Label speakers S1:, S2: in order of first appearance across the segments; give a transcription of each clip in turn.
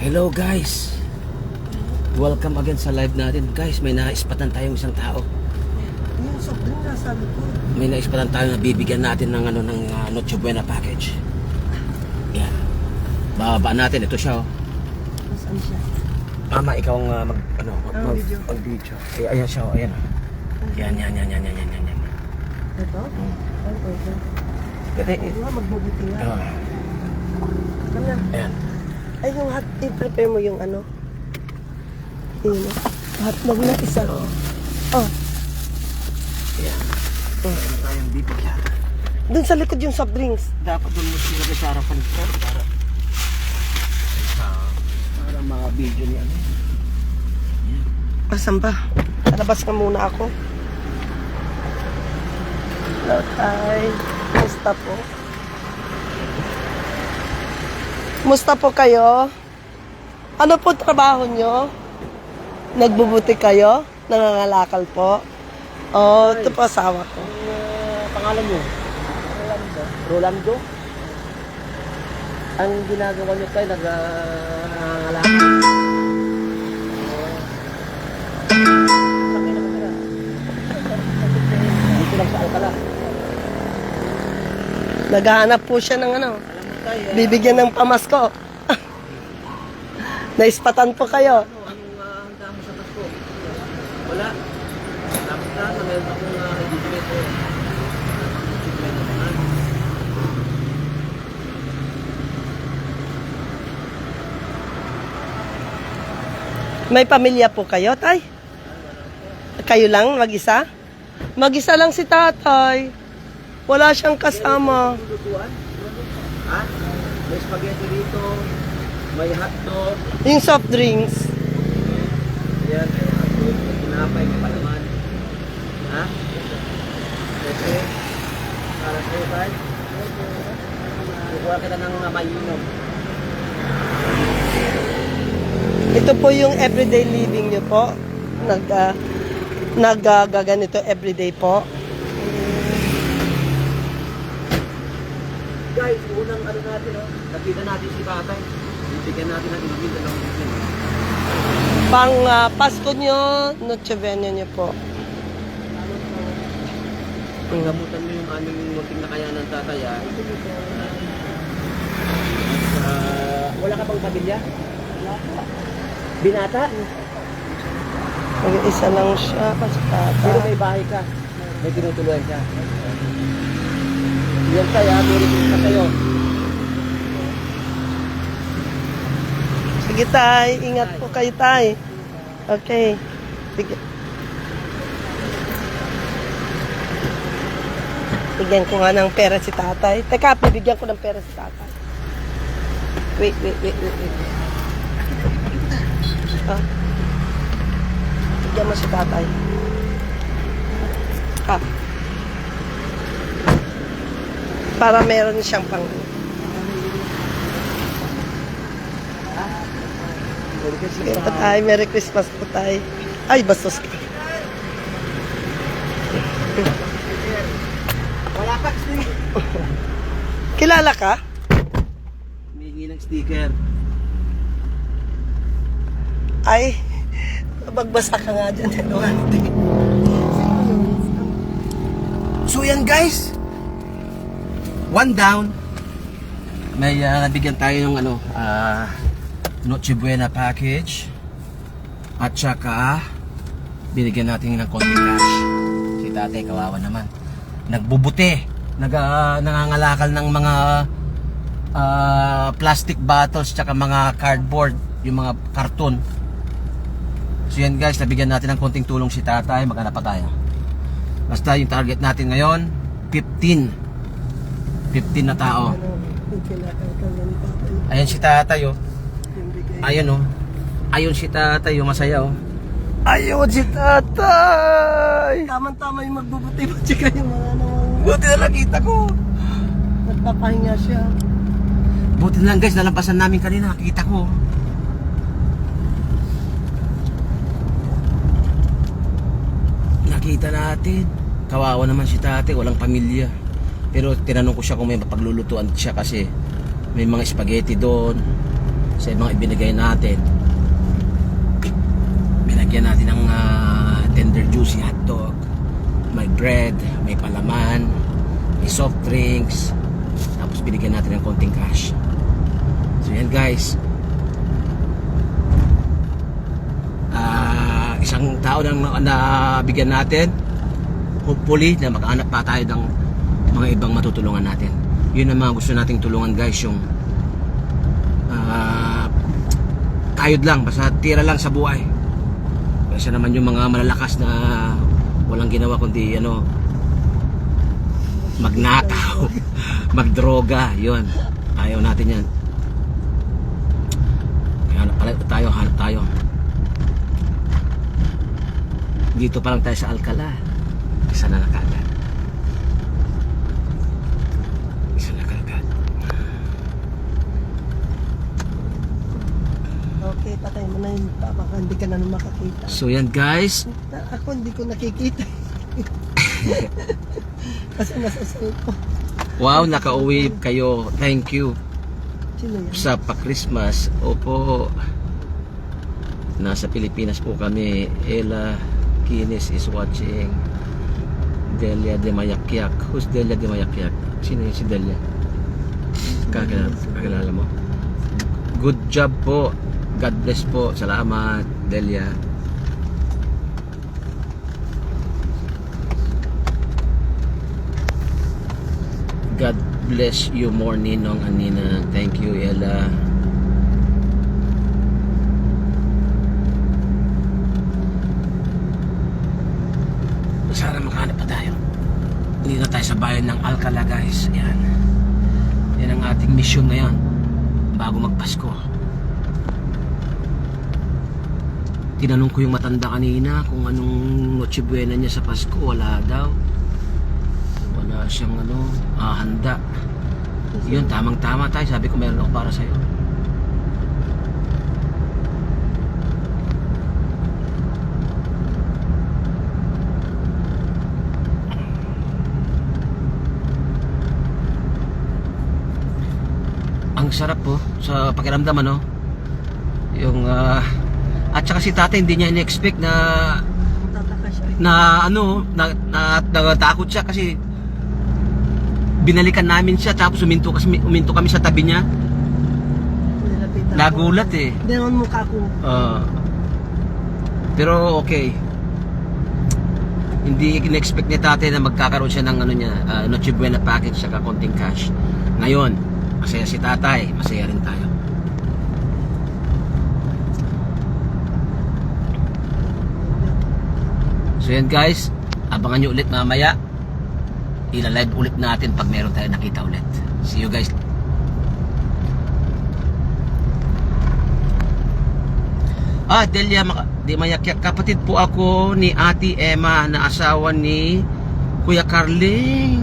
S1: Hello guys, welcome again sa live natin. Guys, may naispatan tayong isang tao.
S2: Yung soft drink nasa likod.
S1: May naispatan tayo na bibigyan natin ng Noche Buena package. Yan. Bababa natin, ito siya oh.
S2: Nasaan siya?
S1: Mama, ikaw ang
S2: video.
S1: mag-video. Ayan siya oh, ayan oh. Yan.
S2: Ito? Ay, okay.
S1: Pwede,
S2: Magbubuti nga.
S1: ayan.
S2: Ay, yung hot, i-prepare mo yung ano. Yun. Hotdog na isa. Oh.
S1: Ayan. Ano tayong bibigyan?
S2: Doon sa likod yung soft drinks.
S1: Dapat doon mo sila sa harapan ko para mga video niya.
S2: Asan ba? Palabas ka muna ako. Hello, Tay. Musta po? Musta po kayo? Ano po trabaho nyo? Nagbubuti kayo? Nangangalakal po? Oh, ito po asawa ko.
S1: Pangalan niyo? Rolando? Ang ginagawa niyo tayo, nag-aalala. Dito lang sa Alcala.
S2: Naghahanap po siya ng ano, bibigyan ng pamasko. Naispatan po kayo.
S1: Anong handa mo sa Pasko? Wala. Tapos na meron akong ibibigay ko.
S2: May pamilya po kayo, Tay? Kayo lang, mag-isa? Mag-isa lang si tatay. Wala siyang kasama.
S1: Lutuan? Ha? May spaghetti dito. May hotdog.
S2: Yung soft drinks.
S1: Yan, may hotdog. May tinapay, may palaman. Ha? Okay. Para sa'yo, Tay. Kukuha kita ng mainom.
S2: Ito po yung everyday living niyo po. Nagaganito everyday po.
S1: Guys, unang ano natin, oh. Nakita natin si Tatay. Bibigyan natin ng ibigay ng
S2: Pang Pasko niyo, Noche Buena niyo po.
S1: Pagkabutan mo yung aming munting na kaya ng tatay, ah. Wala ka bang pamilya? Binata?
S2: Mag-isa lang siya kasi
S1: Pero
S2: tatay.
S1: may bahay ka. May tinutuluyan ka. Yan tayo, ha. Meron din ka tayo.
S2: Sige, Tay. Ingat po kayo, Tay. Okay. Sige. Bigyan ko nga ng pera si tatay. Teka, bibigyan ko ng pera si tatay. Wait. Ah. Bigyan mo si tatay. Ah. Para meron siyang pang... Sige po tayo. Merry Christmas po tayo. Ay, bastos ka.
S1: Wala pa sticker.
S2: Kilala ka?
S1: Humingi ng sticker.
S2: Ay, magbasa ka nga dyan.
S1: So yan guys. One down. May nabigyan tayo ng Noche Buena package. At saka binigyan natin ng konting cash. Si tatay kawawa naman. Nagbubuti. Nangangalakal ng mga plastic bottles tsaka mga cardboard, yung mga karton. So yan guys, nabigyan natin ng konting tulong si tatay. Maghanap pa tayo. Basta yung target natin ngayon 15 na tao. Ayan si tatay oh. Ayun oh. Ayun si tatay oh, masaya oh.
S2: Ayun si tatay! Tama-tama yung magbubuti mo. Tsaka yung mga namang...
S1: Buti na nakita ko.
S2: Nagpapahinga siya.
S1: Buti na lang guys, nalampasan namin kanina. Nakita ko. Nakita natin. Kawawa naman si tatay, walang pamilya. Pero tinanong ko siya kung may paglulutuan siya kasi may mga spaghetti doon, sa mga ibinigay natin. Binagyan natin ng tender juicy hotdog, may bread, may palaman, may soft drinks, tapos binigyan natin ng konting cash. So yan guys, isang tao na nabigyan natin, hopefully na makahanap pa tayo ng mga ibang matutulungan natin. Yun ang mga gusto nating tulungan guys, yung kayod lang, basta tira lang sa buhay. Kasi naman yung mga malalakas na walang ginawa kundi magnakaw, magdroga, yun, ayaw natin yan. Hanap tayo. Dito pa lang tayo sa Alcala, isa na nakagad.
S2: Okay, patay mo na yung mukha. Baka hindi ka na makakita.
S1: So yan guys,
S2: Ako hindi ko nakikita. Kasi nasa cellphone.
S1: wow, nakauwi kayo, thank you
S2: Sino yan?
S1: sa pa-Christmas. Opo, nasa Pilipinas po kami. Ella Kines is watching. Delia de Mayakyak. Who's Delia de Mayakyak? Sino yun si Delia? Kakilala mo? Good job po, God bless po, salamat Delia. God bless you more, Ninong and Ninang. Thank you, Ella. Sana makahanap pa tayo. Hindi na tayo sa bayan ng Alcala guys. Yan. Yan ang ating mission ngayon bago magpasko. Tinanong ko yung matanda kanina kung anong Noche Buena niya sa Pasko. Wala daw. Wala siyang handa. Yun, tamang tama tayo. Sabi ko meron ako para sa'yo. Ang sarap po sa pakiramdam yung at saka si tatay hindi niya in-expect na
S2: Tataka siya.
S1: natakot siya kasi binalikan namin siya tapos uminto kami sa tabi niya.
S2: Nilapitan ko.
S1: Nagulat eh.
S2: Hindi naman mukha ko.
S1: Pero okay. Hindi in-expect ni tatay na magkakaroon siya ng Noche Buena package saka konting cash. Ngayon, masaya si tatay, masaya rin tayo. So yan guys, abangan nyo ulit mamaya. Ila-live ulit natin pag meron tayo nakita ulit. See you guys. Delia di Mayakyak, kapatid po ako ni Ate Emma na asawa ni Kuya Carling.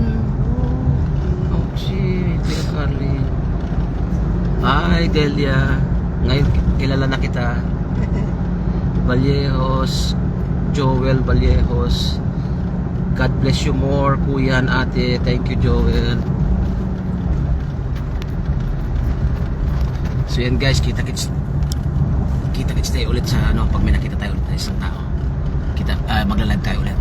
S1: Oh shit, Kuya Carling. Hi Delia, ngayon kilala na kita. Vallejos, Joel Vallejos. God bless you more, kuya and ate. Thank you, Joel. So yan guys, kita-kits tayo ulit sa pag may nakita tayo ulit sa isang tao. Magla-live tayo ulit.